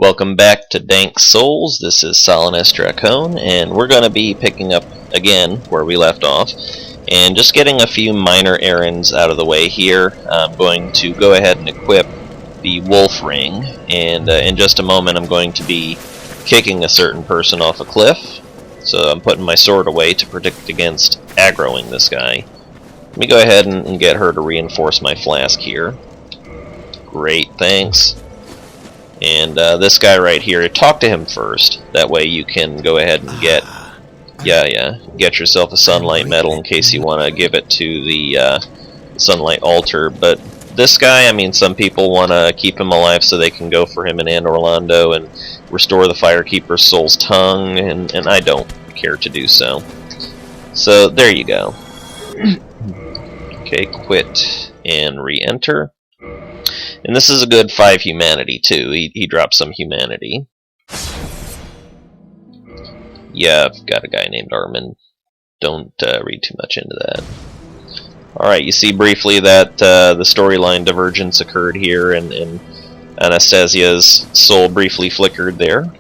Welcome back to Dank Souls. This is Solanus Dracone, and we're going to be picking up again where we left off, and just getting a few minor errands out of the way here. I'm going to go ahead and equip the wolf ring, and in just a moment I'm going to be kicking a certain person off a cliff, so I'm putting my sword away to protect against aggroing this guy. Let me go ahead and get her to reinforce my flask here. Great, thanks. And this guy right here, talk to him first. That way you can go ahead and get, get yourself a sunlight medal in case you want to give it to the sunlight altar. But this guy, I mean, some people want to keep him alive so they can go for him in Orlando and restore the Firekeeper's soul's tongue, and I don't care to do so. So there you go. Okay, quit and re-enter. And this is a good 5 humanity, too. He dropped some humanity. Yeah, I've got a guy named Armin. Don't read too much into that. Alright, you see briefly that the storyline divergence occurred here, and Anastasia's soul briefly flickered there.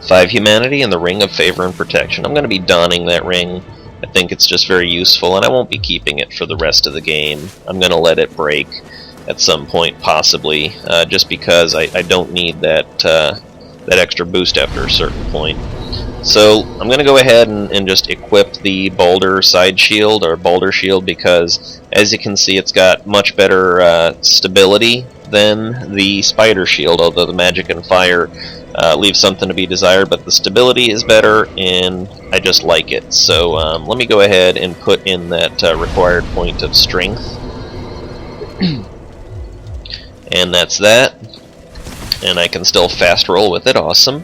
5 humanity and the Ring of Favor and Protection. I'm going to be donning that ring. I think it's just very useful, and I won't be keeping it for the rest of the game. I'm going to let it break at some point, possibly, just because I don't need that that extra boost after a certain point. So I'm going to go ahead and just equip the boulder side shield, or boulder shield, because as you can see it's got much better stability than the spider shield, although the magic and fire leaves something to be desired, but the stability is better, and I just like it. So let me go ahead and put in that required point of strength. And that's that. And I can still fast roll with it. Awesome.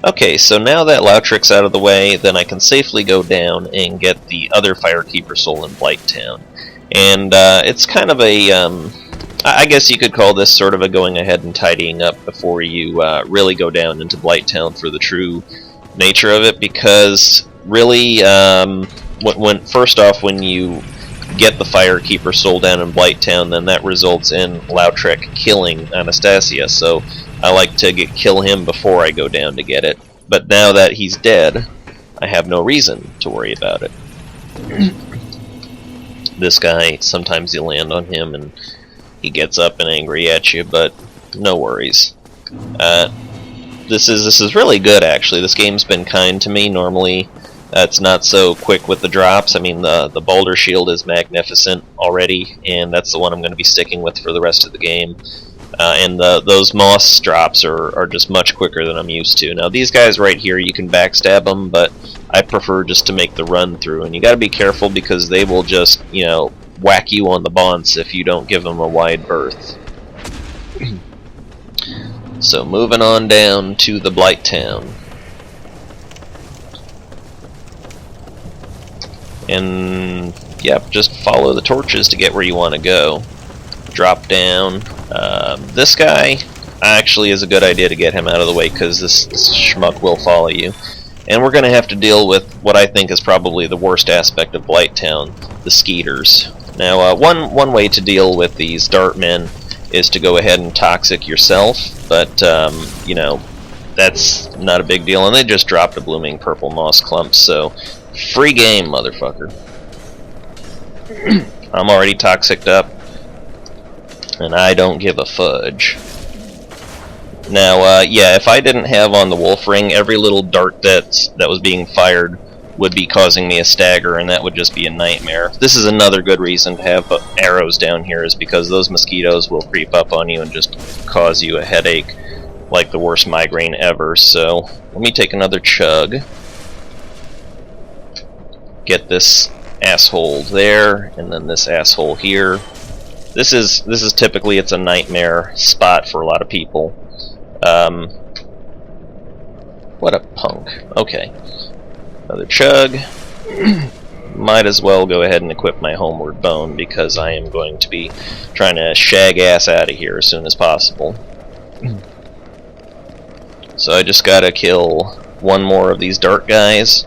Okay, so now that Lautric's out of the way, then I can safely go down and get the other Firekeeper soul in Blight Town. And it's kind of a... I guess you could call this sort of a going ahead and tidying up before you really go down into Blight Town for the true nature of it, because really, first off, when you get the Firekeeper soul down in Blight Town, then that results in Lautrec killing Anastasia, so I like to kill him before I go down to get it. But now that he's dead, I have no reason to worry about it. This guy, sometimes you land on him and he gets up and angry at you, but no worries. This is really good, actually. This game's been kind to me. Normally, it's not so quick with the drops. I mean, the boulder shield is magnificent already, and that's the one I'm going to be sticking with for the rest of the game. And those moss drops are just much quicker than I'm used to. Now, these guys right here, you can backstab them, but I prefer just to make the run through. And you got to be careful because they will just, you know, whack you on the bonce if you don't give them a wide berth. So moving on down to the Blight Town. And yeah, just follow the torches to get where you want to go. Drop down. This guy actually is a good idea to get him out of the way, because this schmuck will follow you. And we're going to have to deal with what I think is probably the worst aspect of Blight Town, the skeeters. Now, one way to deal with these dart men is to go ahead and toxic yourself, but, you know, that's not a big deal, and they just dropped a blooming purple moss clump, so free game, motherfucker. I'm already toxiced up, and I don't give a fudge. Now, yeah, if I didn't have on the wolf ring, every little dart that was being fired would be causing me a stagger, and that would just be a nightmare. This is another good reason to have arrows down here, is because those mosquitoes will creep up on you and just cause you a headache like the worst migraine ever. So let me take another chug. Get this asshole there, and then this asshole here. This is typically, it's a nightmare spot for a lot of people. What a punk. Okay. Another chug. Might as well go ahead and equip my homeward bone, because I am going to be trying to shag ass out of here as soon as possible. So I just gotta kill one more of these dart guys.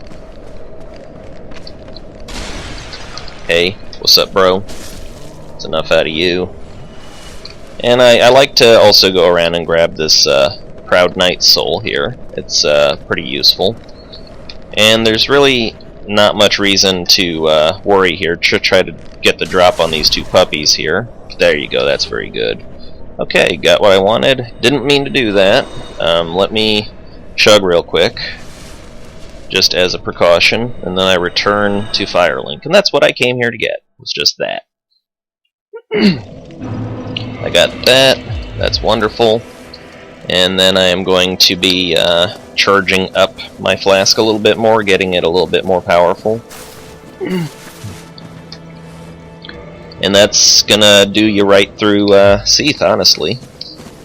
Hey, what's up, bro? That's enough out of you. And I like to also go around and grab this Proud Knight soul here. It's pretty useful. And there's really not much reason to worry here to try to get the drop on these two puppies here. There you go, that's very good. Okay, got what I wanted. Didn't mean to do that. Let me chug real quick, just as a precaution, and then I return to Firelink. And that's what I came here to get, was just that. I got that. That's wonderful. And then I am going to be charging up my flask a little bit more, getting it a little bit more powerful. And that's gonna do you right through Seath, honestly.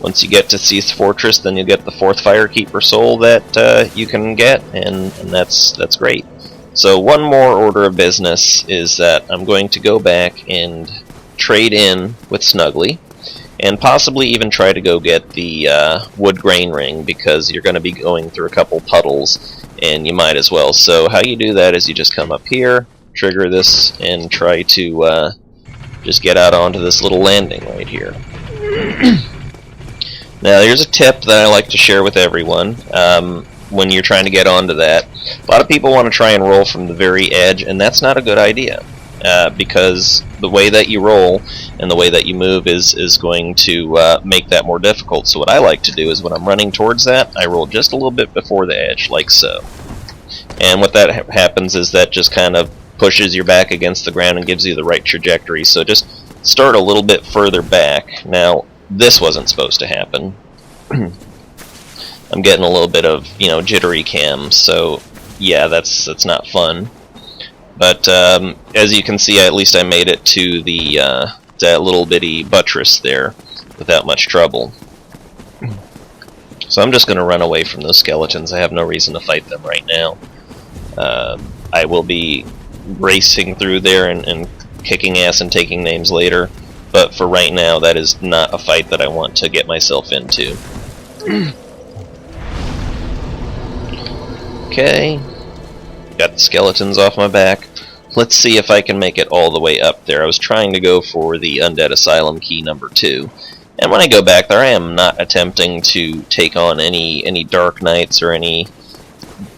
Once you get to Seath Fortress, then you get the 4th Firekeeper soul that you can get, and that's great. So one more order of business is that I'm going to go back and trade in with Snuggly, and possibly even try to go get the wood grain ring, because you're going to be going through a couple puddles, and you might as well. So how you do that is you just come up here, trigger this, and try to just get out onto this little landing right here. Now here's a tip that I like to share with everyone when you're trying to get onto that. A lot of people want to try and roll from the very edge, and that's not a good idea. Because the way that you roll and the way that you move is going to make that more difficult. So what I like to do is when I'm running towards that, I roll just a little bit before the edge, like so. And what that happens is that just kind of pushes your back against the ground and gives you the right trajectory. So just start a little bit further back. Now, this wasn't supposed to happen. I'm getting a little bit of, jittery cam, so yeah, that's not fun. But as you can see, at least I made it to the that little bitty buttress there without much trouble. So I'm just going to run away from those skeletons. I have no reason to fight them right now. I will be racing through there and kicking ass and taking names later. But for right now, that is not a fight that I want to get myself into. Okay. Got the skeletons off my back. Let's see if I can make it all the way up there. I was trying to go for the Undead Asylum key number 2. And when I go back there, I am not attempting to take on any Dark Knights or any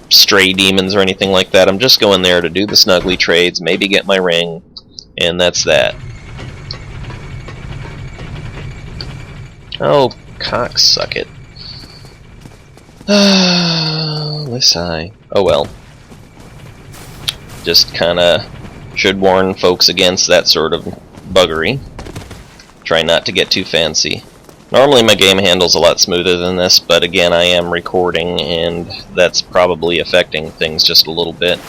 stray demons or anything like that. I'm just going there to do the Snuggly trades, maybe get my ring, and that's that. Oh, cocksuck it. Sigh. Oh well. Just kinda should warn folks against that sort of buggery. Try not to get too fancy. Normally my game handles a lot smoother than this, but again I am recording and that's probably affecting things just a little bit.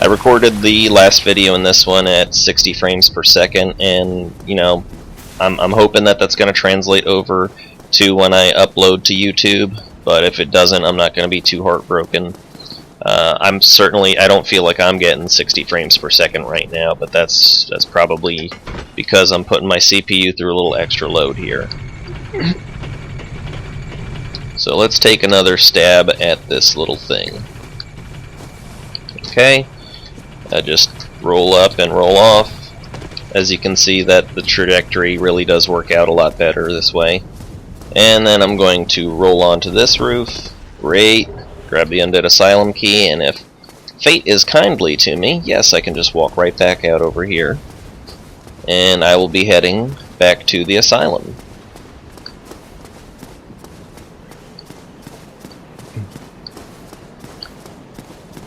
I recorded the last video in this one at 60 frames per second, and I'm hoping that that's going to translate over to when I upload to YouTube, but if it doesn't, I'm not going to be too heartbroken. I don't feel like I'm getting 60 frames per second right now, but that's probably because I'm putting my CPU through a little extra load here. So let's take another stab at this little thing. Okay, just roll up and roll off. As you can see, that the trajectory really does work out a lot better this way. And then I'm going to roll onto this roof. Great. Grab the Undead Asylum key, and if fate is kindly to me, yes, I can just walk right back out over here. And I will be heading back to the asylum.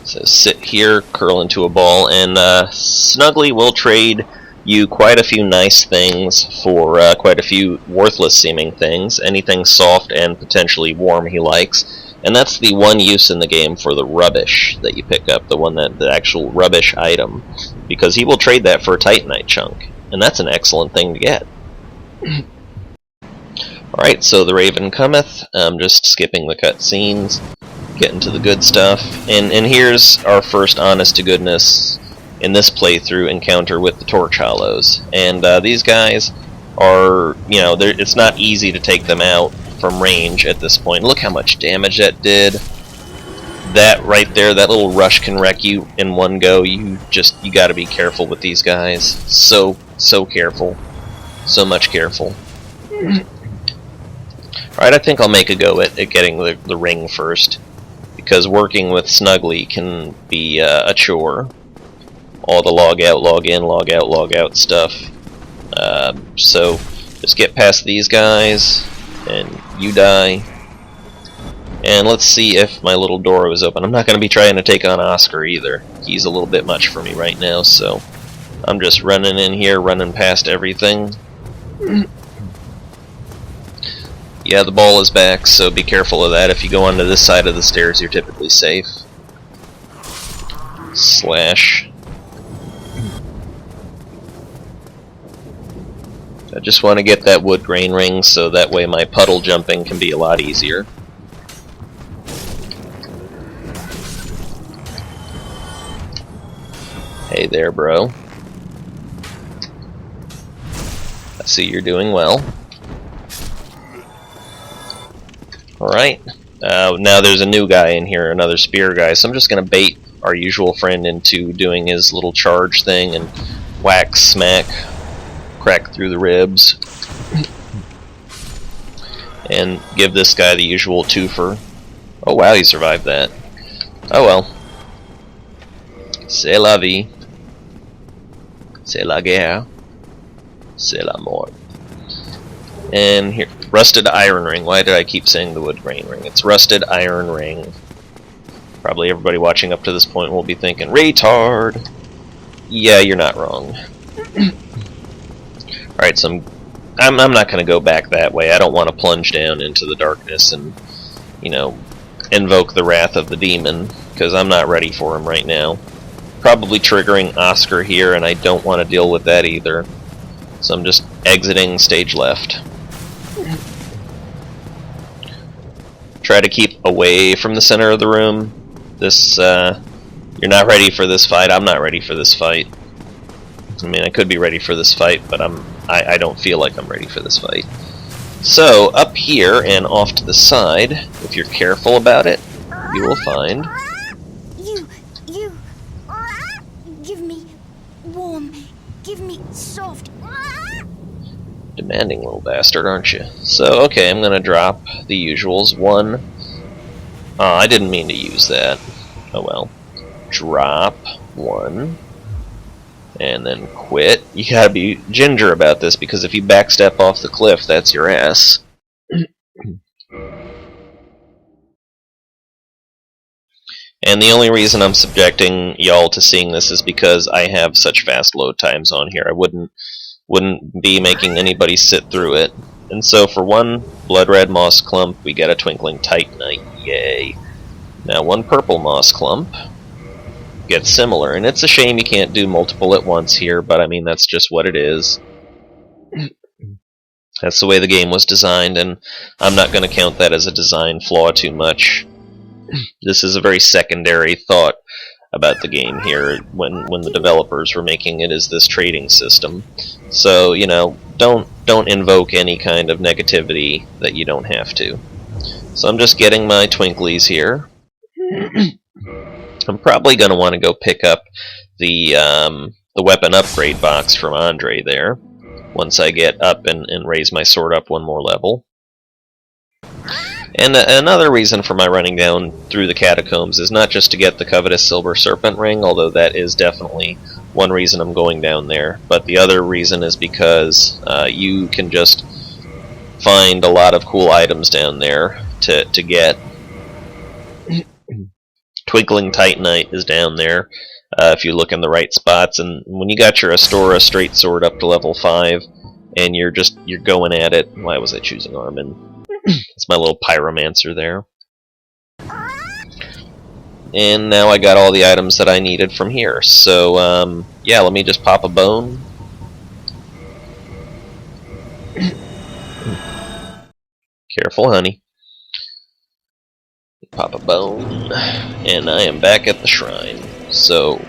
So sit here, curl into a ball, and Snuggly will trade you quite a few nice things for quite a few worthless seeming things. Anything soft and potentially warm he likes. And that's the one use in the game for the rubbish that you pick up, the actual rubbish item. Because he will trade that for a Titanite chunk. And that's an excellent thing to get. Alright, so the Raven cometh. I'm just skipping the cutscenes, getting to the good stuff. And here's our first honest-to-goodness in this playthrough encounter with the Torch Hollows. And these guys are, it's not easy to take them out from range at this point. Look how much damage that did. That right there, that little rush can wreck you in one go. You gotta be careful with these guys. So careful. So much careful. Alright, I think I'll make a go at getting the ring first, because working with Snuggly can be a chore. All the log out, log in, log out stuff. So just get past these guys, and you die. And let's see if my little door was open. I'm not going to be trying to take on Oscar either. He's a little bit much for me right now, so I'm just running in here, running past everything. Yeah, the ball is back, so be careful of that. If you go onto this side of the stairs, you're typically safe. Slash. I just want to get that wood grain ring so that way my puddle jumping can be a lot easier. Hey there, bro. I see you're doing well. Alright. Now there's a new guy in here, another spear guy, so I'm just going to bait our usual friend into doing his little charge thing and whack, smack, crack through the ribs. And give this guy the usual twofer. Oh wow, he survived that. Oh well. C'est la vie. C'est la guerre. C'est la mort. And here, rusted iron ring. Why did I keep saying the wood grain ring? It's rusted iron ring. Probably everybody watching up to this point will be thinking, retard! Yeah, you're not wrong. Alright, so I'm not going to go back that way. I don't want to plunge down into the darkness and, you know, invoke the wrath of the demon, because I'm not ready for him right now. Probably triggering Oscar here, and I don't want to deal with that either. So I'm just exiting stage left. Try to keep away from the center of the room. This, you're not ready for this fight. I'm not ready for this fight. I mean, I could be ready for this fight, but I don't feel like I'm ready for this fight. So, up here and off to the side, if you're careful about it, you will find... Give me warm. Give me soft. Demanding little bastard, aren't you? So, okay, I'm gonna drop the usuals. One. Oh, I didn't mean to use that. Oh well. Drop one. And then quit. You gotta be ginger about this, because if you backstep off the cliff, that's your ass. And the only reason I'm subjecting y'all to seeing this is because I have such fast load times on here. I wouldn't be making anybody sit through it. And so for one blood red moss clump, we get a twinkling titanite. Yay. Now one purple moss clump gets similar, and it's a shame you can't do multiple at once here, but I mean that's just what it is. That's the way the game was designed, and I'm not going to count that as a design flaw too much. This is a very secondary thought about the game here when the developers were making it as this trading system. So, you know, don't invoke any kind of negativity that you don't have to. So I'm just getting my twinklies here. I'm probably going to want to go pick up the weapon upgrade box from Andre there once I get up and raise my sword up one more level. And another reason for my running down through the catacombs is not just to get the covetous silver serpent ring, although that is definitely one reason I'm going down there, but the other reason is because you can just find a lot of cool items down there to get. Twinkling Titanite is down there if you look in the right spots, and when you got your Astora straight sword up to level 5 and you're going at it. Why was I choosing Armin? It's my little pyromancer there. And now I got all the items that I needed from here. So, yeah, let me just pop a bone. Careful, honey. Pop a bone. And I am back at the shrine. So,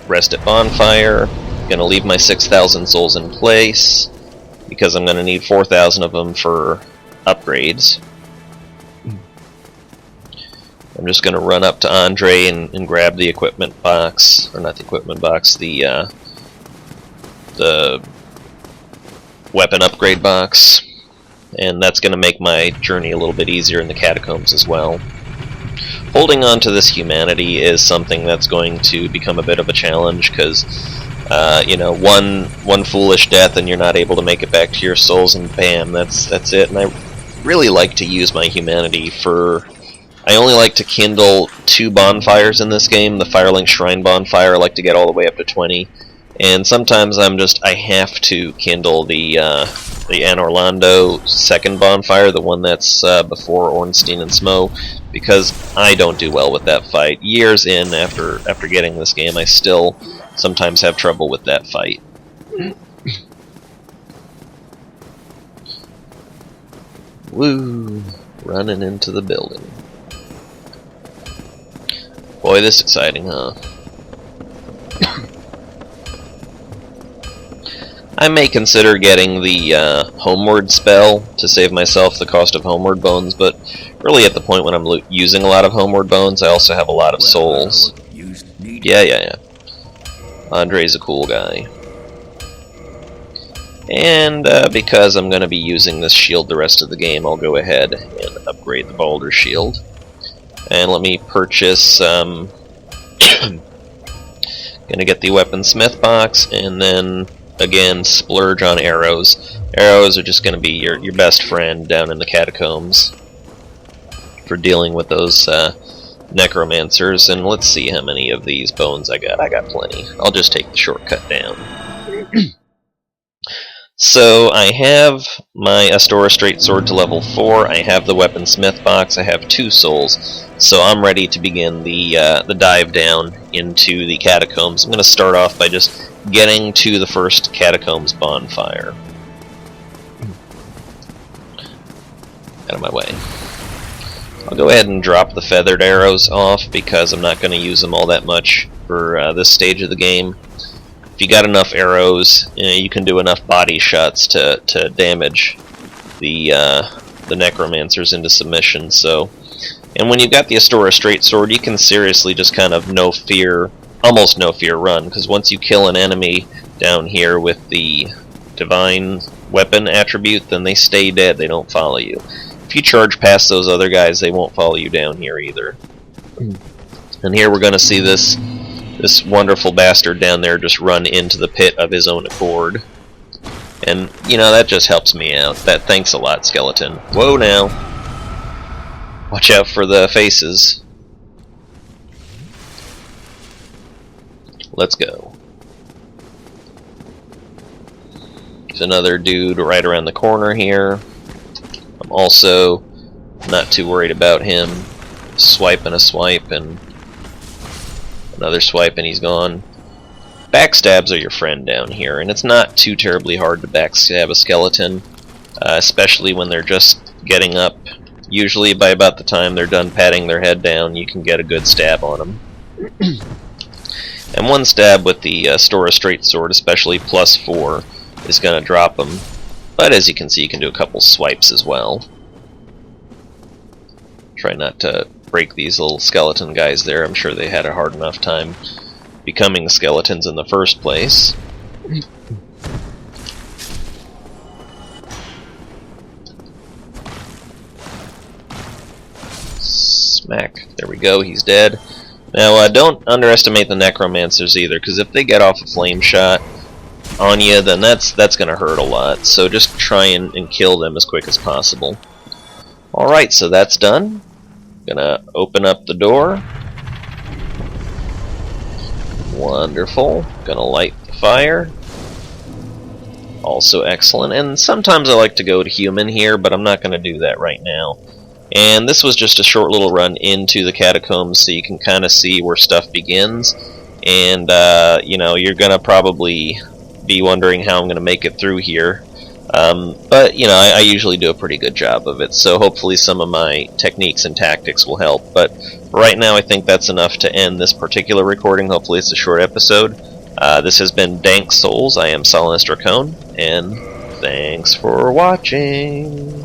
rest at bonfire. Gonna leave my 6,000 souls in place, because I'm gonna need 4,000 of them for upgrades. I'm just going to run up to Andre and grab the equipment box, or not the equipment box, the weapon upgrade box, and that's going to make my journey a little bit easier in the catacombs as well. Holding on to this humanity is something that's going to become a bit of a challenge, because you know, one foolish death and you're not able to make it back to your souls, and bam, that's it. And I really like to use my humanity for... I only like to kindle 2 bonfires in this game. The Firelink Shrine bonfire, I like to get all the way up to 20. And sometimes I have to kindle the Anne Orlando second bonfire, the one that's before Ornstein and Smo, because I don't do well with that fight. Years in, after getting this game, I still sometimes have trouble with that fight. Woo! Running into the building. Boy, this is exciting, huh? I may consider getting the Homeward spell to save myself the cost of Homeward Bones, but really at the point when I'm using a lot of Homeward Bones, I also have a lot of souls. Yeah. Andre's a cool guy. And because I'm going to be using this shield the rest of the game, I'll go ahead and upgrade the Boulder Shield. And let me purchase... gonna get the Weaponsmith box, and then... again, splurge on arrows. Arrows are just going to be your best friend down in the catacombs for dealing with those necromancers. And let's see how many of these bones I got. I got plenty. I'll just take the shortcut down. So I have my Astora Straight Sword to level 4. I have the Weaponsmith box. I have 2 souls. So I'm ready to begin the dive down into the catacombs. I'm going to start off by just getting to the first catacombs bonfire. Out of my way. I'll go ahead and drop the feathered arrows off because I'm not going to use them all that much for this stage of the game. If you got enough arrows, you can do enough body shots to damage the necromancers into submission. So, and when you've got the Astora Straight Sword, you can seriously just kind of almost no fear run, because once you kill an enemy down here with the divine weapon attribute, then they stay dead, they don't follow you. If you charge past those other guys, they won't follow you down here either. And here we're going to see this wonderful bastard down there just run into the pit of his own accord. And, you know, that just helps me out. Thanks a lot, skeleton. Whoa now. Watch out for the faces. Let's go. There's another dude right around the corner here. I'm also not too worried about him. Swipe and a swipe and another swipe and he's gone. Backstabs are your friend down here, and it's not too terribly hard to backstab a skeleton, especially when they're just getting up. Usually by about the time they're done patting their head down, you can get a good stab on them. And one stab with the Astora Straight Sword, especially +4, is going to drop them. But as you can see, you can do a couple swipes as well. Try not to break these little skeleton guys there. I'm sure they had a hard enough time becoming skeletons in the first place. Smack. There we go, he's dead. Now, don't underestimate the necromancers either, because if they get off a flame shot on you, then that's going to hurt a lot. So just try and kill them as quick as possible. Alright, so that's done. Gonna open up the door. Wonderful. Gonna light the fire. Also excellent. And sometimes I like to go to human here, but I'm not going to do that right now. And this was just a short little run into the catacombs so you can kind of see where stuff begins. And, you know, you're going to probably be wondering how I'm going to make it through here. But, you know, I usually do a pretty good job of it, so hopefully some of my techniques and tactics will help. But right now I think that's enough to end this particular recording. Hopefully it's a short episode. This has been Dank Souls. I am Solinus Dracone, and thanks for watching.